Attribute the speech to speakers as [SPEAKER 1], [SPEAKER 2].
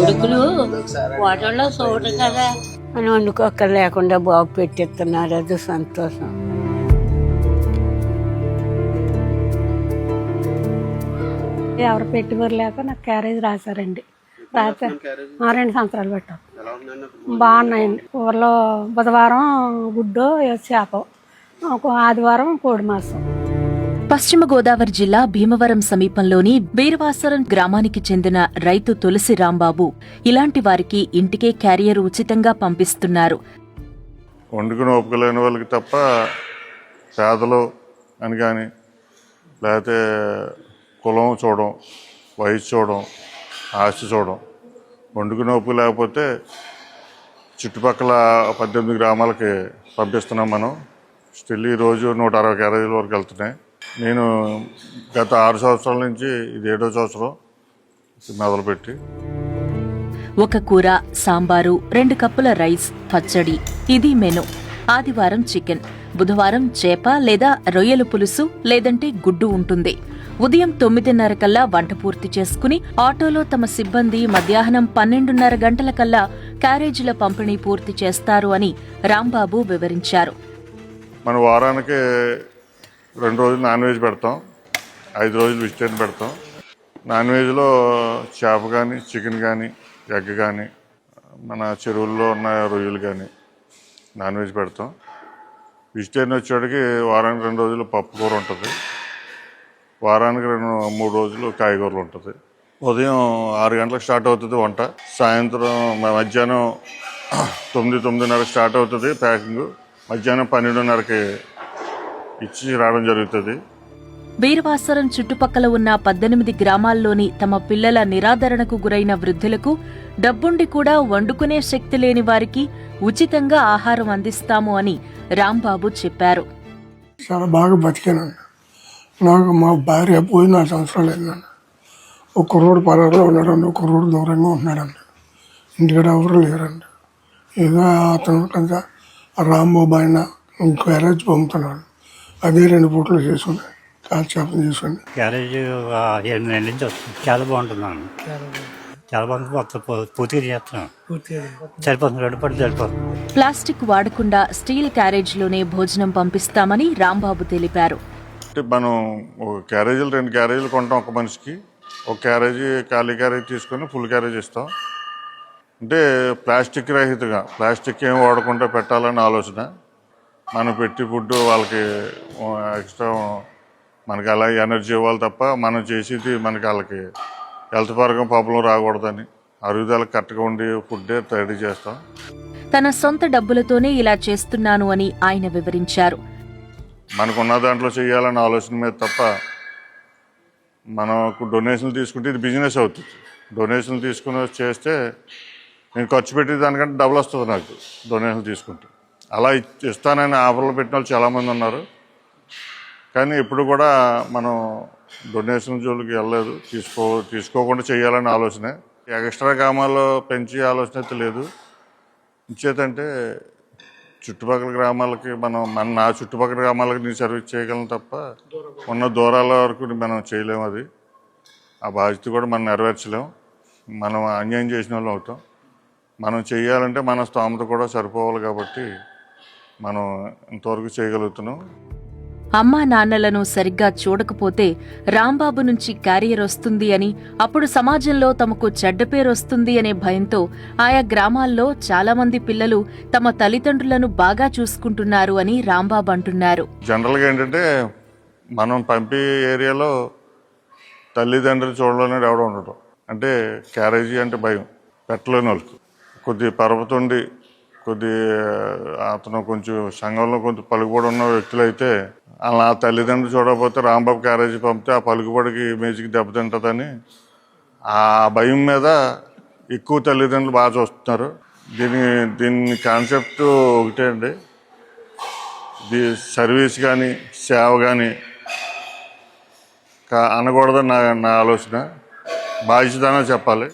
[SPEAKER 1] కొడుకులు వాటంలో చూడరు కదా అని వండుకోక్కర్ లేకుండా బాబు పెట్టిస్తున్నారు. అది సంతోషం.
[SPEAKER 2] ఎవరు పెట్టుబడి లేక నాకు క్యారేజ్ రాశారండి. రాశారు 2 సంవత్సరాలు పెట్టాం. బాగున్నాయండి. ఊర్లో బుధవారం గుడ్డు చేప, ఆదివారం కోడి మాంసం.
[SPEAKER 3] పశ్చిమ గోదావరి జిల్లా భీమవరం సమీపంలోని బీరవాసరం గ్రామానికి చెందిన రైతు తులసి రాంబాబు ఇలాంటి వారికి ఇంటికే క్యారియర్ ఉచితంగా పంపిస్తున్నారు.
[SPEAKER 4] వండుకుని ఒప్పుకోలేని వాళ్ళకి తప్ప పేదలు అని కానీ లేకపోతే కులం చూడడం, వయసు చూడడం, ఆస్తి చూడడం, వండుకుని ఒప్పుకు లేకపోతే చుట్టుపక్కల 18 గ్రామాలకి పంపిస్తున్నాం మనం. స్టిల్ ఈరోజు 160 క్యారేజీల వరకు వెళ్తున్నాయి. నేను గత 6 సంవత్సరాల నుంచి ఇది 7వ సంవత్సరం మొదలుపెట్టి.
[SPEAKER 3] ఒక కూర, సాంబారు, 2 కప్పుల రైస్, పచ్చడి, ఇది మెను. ఆదివారం చికెన్, బుధవారం చేప లేదా రొయ్యల పులుసు లేదంటే గుడ్డు ఉంటుంది. ఉదయం 9:30 కల్లా వంట పూర్తి చేసుకుని ఆటోలో తమ సిబ్బంది మధ్యాహ్నం 12:30 గంటల కల్లా క్యారేజీల పంపిణీ పూర్తి చేస్తారు అని రాంబాబు వివరించారు.
[SPEAKER 4] మన వారానికి 2 రోజులు నాన్ వెజ్ పెడతాం, 5 రోజులు వెజిటేరియన్ పెడతాం. నాన్ వెజ్లో చేప కానీ, చికెన్ కానీ, ఎగ్ కానీ, మన చెరువుల్లో ఉన్న రొయ్యలు కానీ నాన్ వెజ్ పెడతాం. వెజిటేరియన్ వచ్చేటికి వారానికి 2 రోజులు పప్పు కూర ఉంటుంది, వారానికి 3 రోజులు కాయగూరలు ఉంటుంది. ఉదయం 6 గంటలకు స్టార్ట్ అవుతుంది వంట, సాయంత్రం మధ్యాహ్నం 9-9:30 స్టార్ట్ అవుతుంది ప్యాకింగ్, మధ్యాహ్నం 12:30కి ఇచ్చి రావడం జరుగుతుంది.
[SPEAKER 3] బీరవాసరం చుట్టుపక్కల ఉన్న 18 గ్రామాల్లోని తమ పిల్లల నిరాదరణకు గురైన వృద్ధులకు, డబ్బుండి కూడా వండుకునే శక్తి లేని వారికి ఉచితంగా ఆహారం అందిస్తాము అని రాంబాబు చెప్పారు.
[SPEAKER 5] చాలా బాగా బతికానండి. నాకు మా భార్య పోయి 4 సంవత్సరాలు అయిందండి. ఒక కుర్రోడు పరారులో ఉన్నాడండి, ఒక కుర్రోడు దూరంగా ఉంటున్నాడండి. ఇంటికాడ ఎవరు లేరండి. ఏదో అతను కొంత రాంబాబు ఆయన ఇంకో క్యారేజ్ పంపుతున్నాడు. అదే 2 పూటలు చేసుకుని కాల్చేపం చేసుకుని.
[SPEAKER 6] క్యారేజ్ 8 నెలల నుంచి వస్తుంది. చాలా బాగుంటున్నాను, చాలా బాగుంటుంది. మొత్తం పూర్తిగా చేస్తున్నాను, సరిపోతుంది, 2 పూటలు సరిపోతుంది.
[SPEAKER 3] ప్లాస్టిక్ వాడకుండా స్టీల్ క్యారేజ్లోనే భోజనం పంపిస్తామని రాంబాబు తెలిపారు.
[SPEAKER 4] అంటే మనం ఒక క్యారేజీలు 2 క్యారేజీలు కొంటాం ఒక మనిషికి. ఒక క్యారేజీ ఖాళీ క్యారేజీ తీసుకొని ఫుల్ క్యారేజ్ ఇస్తాం. అంటే ప్లాస్టిక్ రహితంగా, ప్లాస్టిక్ ఏం వాడకుండా పెట్టాలని ఆలోచన. మనం పెట్టి ఫుడ్ వాళ్ళకి ఎక్స్ట్రా మనకి అలా ఎనర్జీ ఇవ్వాలి తప్ప మనం చేసేది మనకి వాళ్ళకి హెల్త్ పరంగా ప్రాబ్లం రాకూడదని అరుగుదలకు కరెక్ట్గా ఉండి ఫుడ్ రెడీ చేస్తాం.
[SPEAKER 3] తన సొంత డబ్బులతోనే ఇలా చేస్తున్నాను అని ఆయన వివరించారు.
[SPEAKER 4] మనకున్న దాంట్లో చేయాలన్న ఆలోచన మీద తప్ప మనకు డొనేషన్లు తీసుకుంటే ఇది బిజినెస్ అవుతుంది. డొనేషన్లు తీసుకుని చేస్తే నేను ఖర్చు పెట్టే దానికంటే డబుల్ వస్తుంది నాకు డొనేషన్లు తీసుకుంటే. అలా ఇస్తానని ఆఫర్లు పెట్టిన వాళ్ళు చాలామంది ఉన్నారు. కానీ ఇప్పుడు కూడా మనం డొనేషన్ జోలికి వెళ్ళలేదు. తీసుకోకుండా చేయాలనే ఆలోచనే. ఎక్స్ట్రా గ్రామాల్లో పెంచే ఆలోచన అయితే లేదు. ఇంచేతంటే చుట్టుపక్కల గ్రామాలకి నా చుట్టుపక్కల గ్రామాలకి నేను సర్వీస్ చేయగలను తప్ప ఉన్న దూరాల వరకు మనం చేయలేము. అది ఆ బాధ్యత కూడా మనం నెరవేర్చలేము. మనం అన్యాయం చేసిన వాళ్ళు అవుతాం. మనం చేయాలంటే మన స్తోమత కూడా సరిపోవాలి కాబట్టి మనం ఇంతవరకు చేయగలుగుతున్నాం.
[SPEAKER 3] అమ్మా నాన్నలను సరిగ్గా చూడకపోతే రాంబాబు నుంచి క్యారియర్ వస్తుంది అని, అప్పుడు సమాజంలో తమకు చెడ్డ పేరొస్తుంది అనే భయంతో ఆయా గ్రామాల్లో చాలా మంది పిల్లలు తమ తల్లిదండ్రులను బాగా చూసుకుంటున్నారు అని రాంబాబు అంటున్నారు.
[SPEAKER 4] జనరల్గా ఏంటంటే మనం పంపే ఏరియాలో తల్లిదండ్రులు చూడలేని ఎవడో ఉండటం. అంటే క్యారేజీ అంటే భయం పెట్టలేని వాళ్ళకి. కొద్ది పరపతుండి అతను కొంచెం సంఘంలో కొంచెం పలుకుబడి ఉన్న వ్యక్తులు అయితే అలా తల్లిదండ్రులు చూడకపోతే రాంబాబు క్యారేజీ పంపితే ఆ పలుకుబడికి ఇమేజ్కి దెబ్బతింటుందని ఆ భయం మీద ఎక్కువ తల్లిదండ్రులు బాగా చూస్తున్నారు. దీని కాన్సెప్ట్ ఒకటే అండి, సర్వీస్ కానీ సేవ కానీ అనకూడదని నా ఆలోచన. బాధ్యతనే చెప్పాలి.